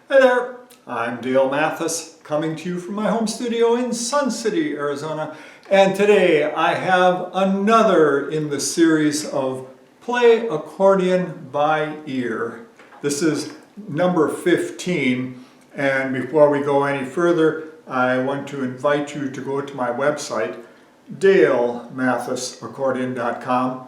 Hey there, I'm Dale Mathis coming to you from my home studio in Sun City, Arizona. And today I have another in the series of Play Accordion by Ear. This is number 15, and before we go any further, I want to invite you to go to my website, dalemathisaccordion.com.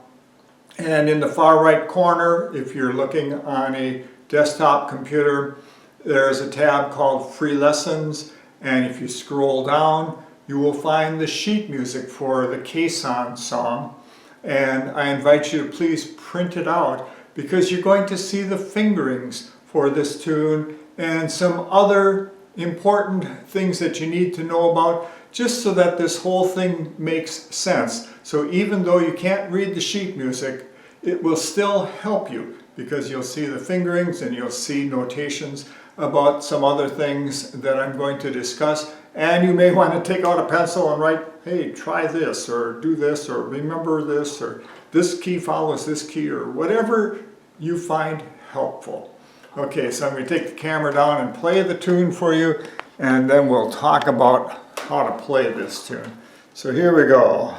And in the far right corner, if you're looking on a desktop computer, there's a tab called Free Lessons, and if you scroll down, you will find the sheet music for the Caisson song. And I invite you to please print it out, because you're going to see the fingerings for this tune and some other important things that you need to know about, just so that this whole thing makes sense. So even though you can't read the sheet music, it will still help you, because you'll see the fingerings and you'll see notations about some other things that I'm going to discuss. And you may want to take out a pencil and write, hey, try this, or do this, or remember this, or this key follows this key, or whatever you find helpful. Okay, so I'm going to take the camera down and play the tune for you, and then we'll talk about how to play this tune. So here we go.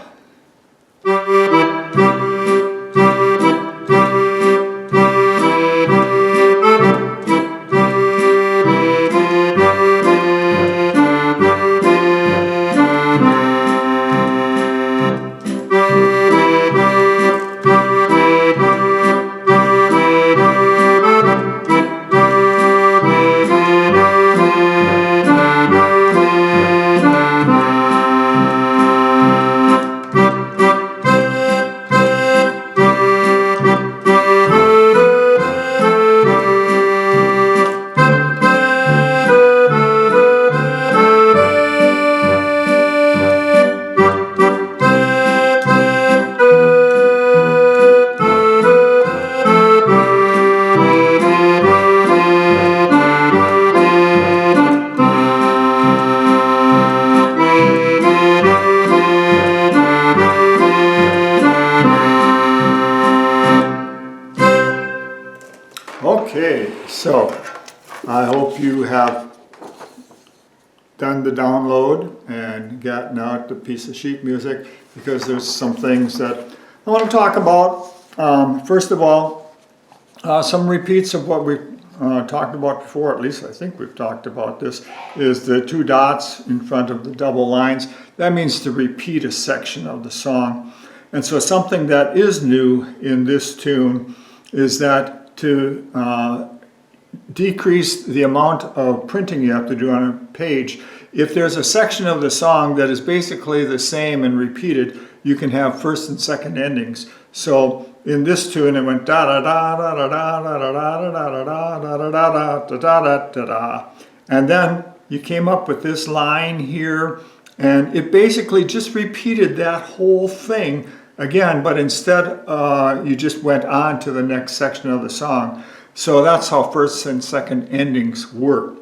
Okay, so I hope you have done the download and gotten out the piece of sheet music, because there's some things that I want to talk about. First of all, some repeats of what we talked about before, at least I think we've talked about this, is the two dots in front of the double lines. That means to repeat a section of the song. And so something that is new in this tune is that to decrease the amount of printing you have to do on a page, if there's a section of the song that is basically the same and repeated, you can have first and second endings. So in this tune it went da da da da da da da da da da da da da da da da da, and then you came up with this line here, and it basically just repeated that whole thing again, but instead you just went on to the next section of the song. So that's how first and second endings work,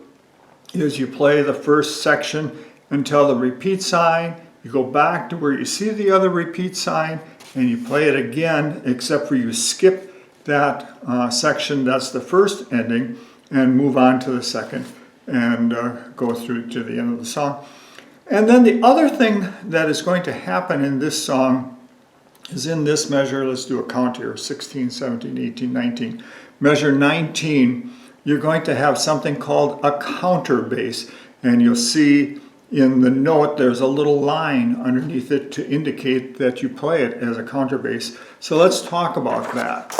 is you play the first section until the repeat sign, you go back to where you see the other repeat sign, and you play it again, except for you skip that section, that's the first ending, and move on to the second, and go through to the end of the song. And then the other thing that is going to happen in this song is in this measure. Let's do a count here, 16, 17, 18, 19. Measure 19, you're going to have something called a counter bass, and you'll see in the note there's a little line underneath it to indicate that you play it as a counter bass. So let's talk about that.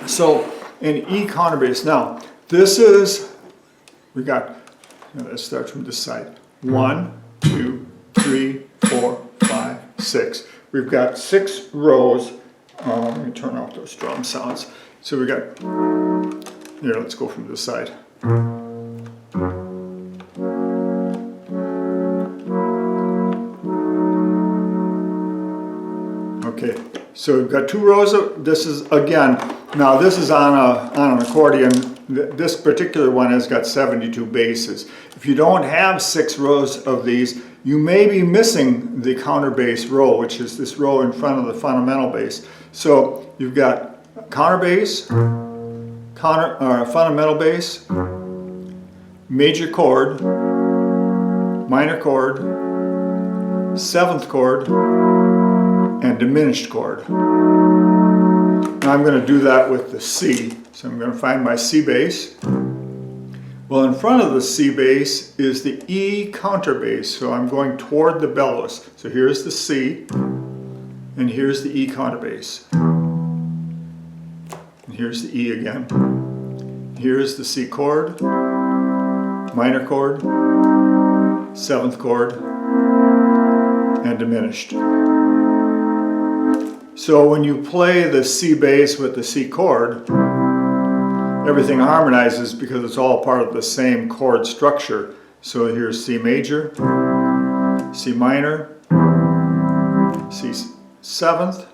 So an E counter bass. Now this is, let's start from this side. 1, 2, 3, 4, 5, 6. We've got 6 rows. Let me turn off those drum sounds. So we got, here, let's go from this side. Okay, so we've got 2 rows of, this is, again, now this is on an accordion. This particular one has got 72 basses. If you don't have 6 rows of these, you may be missing the counter bass row, which is this row in front of the fundamental bass. So you've got counter bass, fundamental bass, major chord, minor chord, 7th chord, and diminished chord. Now I'm going to do that with the C. So I'm going to find my C bass. Well, in front of the C bass is the E counterbass, so I'm going toward the bellows. So here's the C, and here's the E counterbass. And here's the E again. Here's the C chord, minor chord, 7th chord, and diminished. So when you play the C bass with the C chord, everything harmonizes because it's all part of the same chord structure. So here's C major, C minor, C 7th.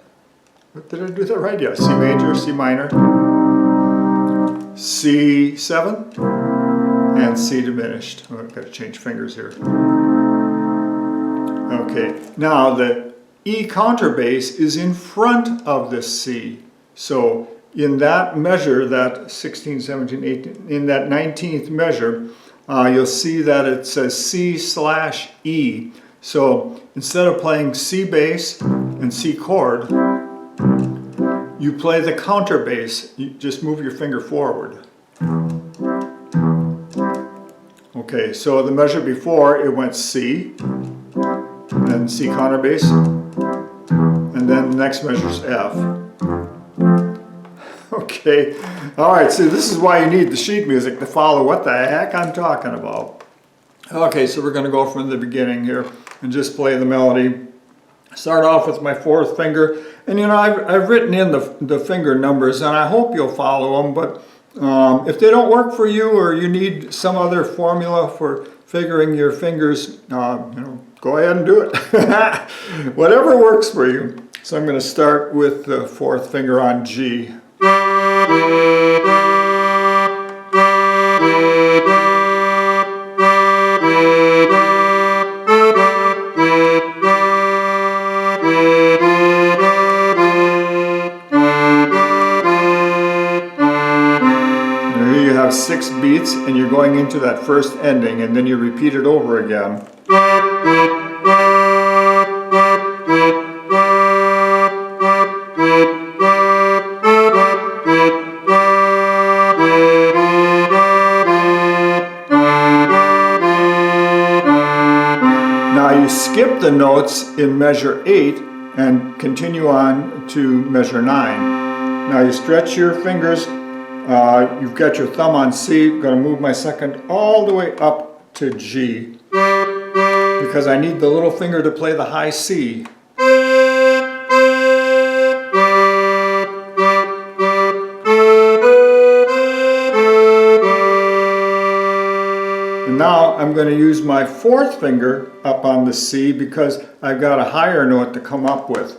Did I do that right? Yeah, C major, C minor, C 7th, and C diminished. Oh, I've got to change fingers here. Okay, now the E counterbass is in front of the C. So in that measure, that 16, 17, 18, in that 19th measure, you'll see that it says C/E. So instead of playing C bass and C chord, you play the counterbass. You just move your finger forward. Okay, so the measure before, it went C, then C counterbass, and then the next measure is F. Okay, all right, so this is why you need the sheet music to follow what the heck I'm talking about. Okay, so we're going to go from the beginning here and just play the melody. Start off with my 4th finger, and you know, I've written in the finger numbers, and I hope you'll follow them, but if they don't work for you or you need some other formula for figuring your fingers, you know, go ahead and do it. Whatever works for you. So I'm going to start with the 4th finger on G. Here you have 6 beats, and you're going into that first ending, and then you repeat it over again. Now you skip the notes in measure 8 and continue on to measure 9. Now you stretch your fingers. You've got your thumb on C. I'm going to move my second all the way up to G because I need the little finger to play the high C. And now I'm going to use my 4th finger up on the C because I've got a higher note to come up with.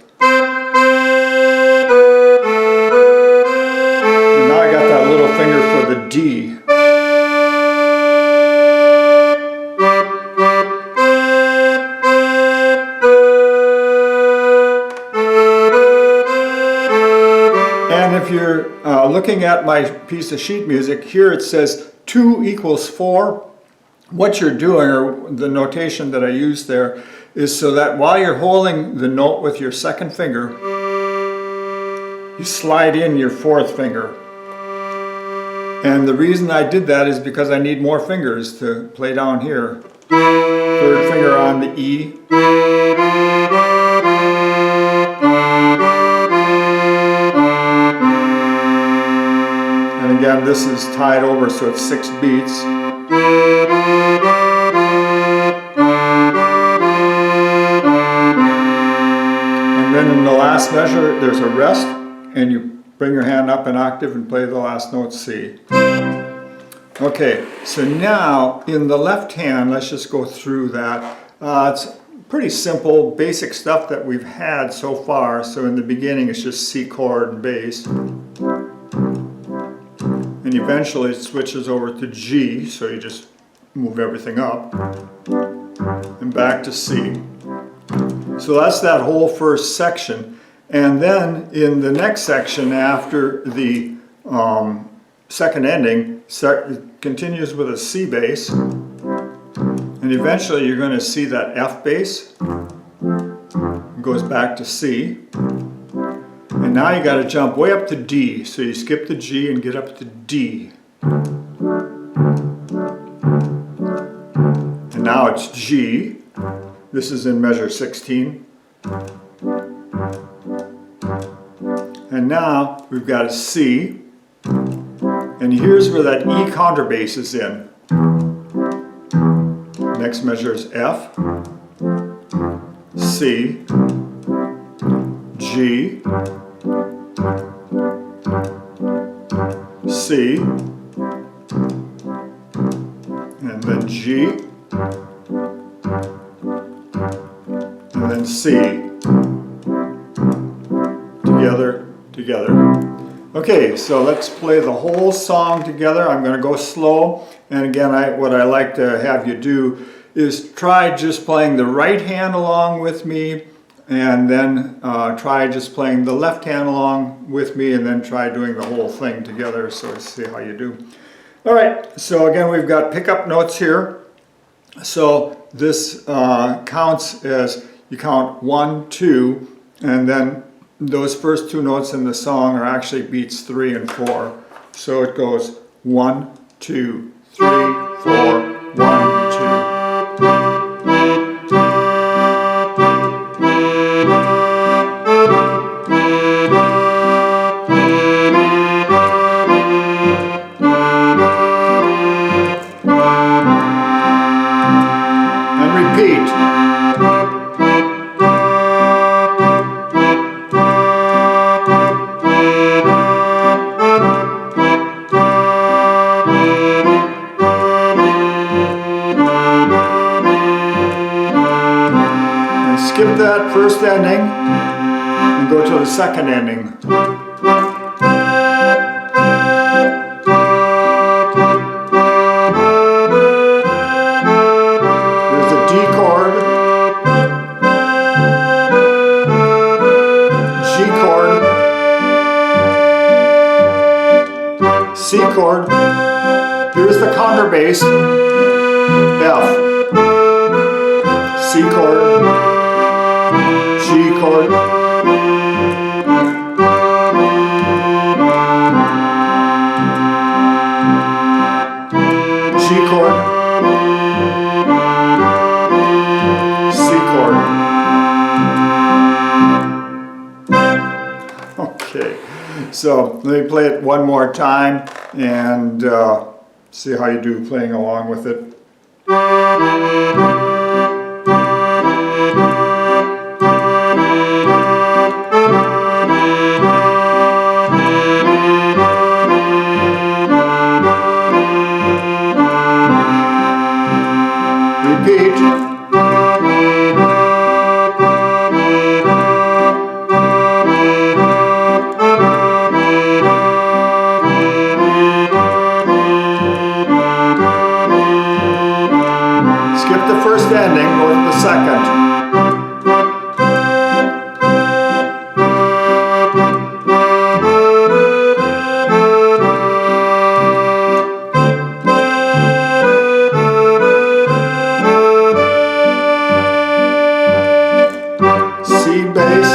Finger for the D. And if you're looking at my piece of sheet music, here it says 2 equals 4. What you're doing, or the notation that I use there, is so that while you're holding the note with your 2nd finger, you slide in your 4th finger. And the reason I did that is because I need more fingers to play down here. 3rd finger on the E. And again, this is tied over, so it's 6 beats. And then in the last measure, there's a rest, and you bring your hand up an octave and play the last note C. Okay, so now in the left hand, let's just go through that. It's pretty simple, basic stuff that we've had so far. So in the beginning, it's just C chord and bass. And eventually it switches over to G, so you just move everything up. And back to C. So that's that whole first section. And then in the next section, after the second ending, continues with a C bass, and eventually you're going to see that F bass. It goes back to C. And now you got to jump way up to D. So you skip the G and get up to D. And now it's G. This is in measure 16. And now we've got a C. And here's where that E contrabass is in. Next measure is F, C, G, C, and then G, and then C. Together. Okay, so let's play the whole song together. I'm going to go slow, and again, what I like to have you do is try just playing the right hand along with me, and then try just playing the left hand along with me, and then try doing the whole thing together. So let's see how you do. All right, so again, we've got pickup notes here. So this counts as you count 1, 2, and then those first two notes in the song are actually beats 3 and 4. So it goes 1, 2, 3, 4, 1, 2. And repeat. Skip that first ending and go to the second ending. There's a D chord, G chord, C chord. Here's the contrabass, F, C chord, G chord, G chord, C chord. Okay, so let me play it one more time and see how you do playing along with it. Repeat. Skip the first ending, go to the second. C bass,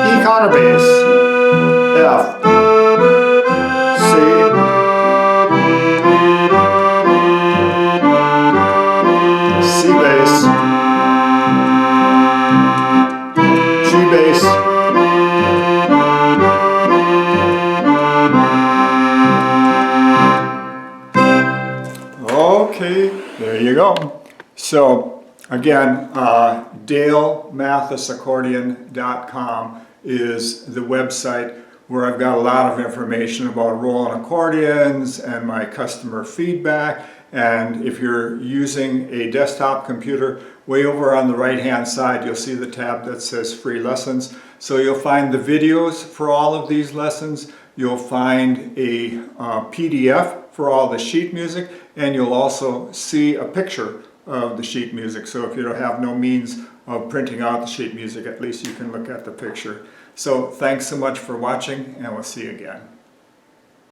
E contrabass, F, C, C bass, G bass, okay, there you go. So again, DaleMathisAccordion.com is the website where I've got a lot of information about rolling accordions and my customer feedback. And if you're using a desktop computer, way over on the right hand side you'll see the tab that says free lessons. So you'll find the videos for all of these lessons, you'll find a PDF for all the sheet music, and you'll also see a picture of the sheet music. So if you don't have no means of printing out the sheet music, at least you can look at the picture. So thanks so much for watching, and we'll see you again.